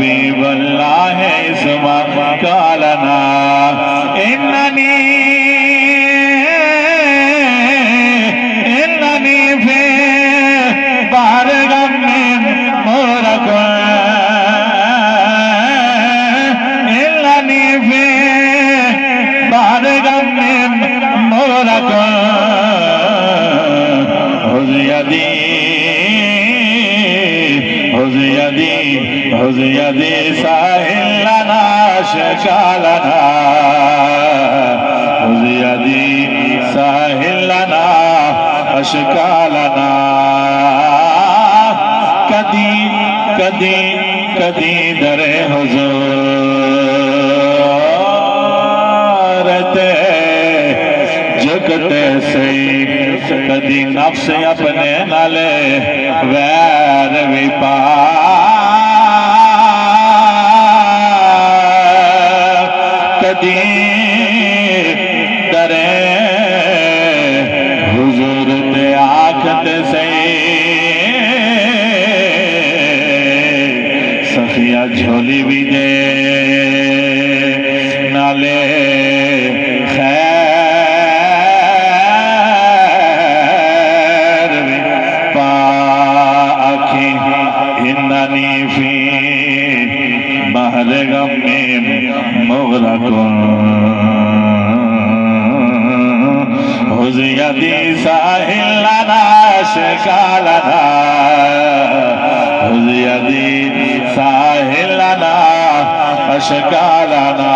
हबीबल्लाह इस्मा कालना इन्ननी फी बारगाह में मुरकुन इन्ननी फी बारगाह में मुरकुन हुज़यदी साहिल लना शकालना हुज़यदी साहिल लना अशकालना कदी कदी कदी दरे हुज़ूर ते झुकते सही कदी नफ्स अपने नाले वैर भी पा कदी दरे हुजूर ते आखत सही सखिया झोली भी दे नाले बारगाह में मुग़रक़ुन हुज़यदी साहिल लना शकालना हुज़यदी साहिल लना अशकालना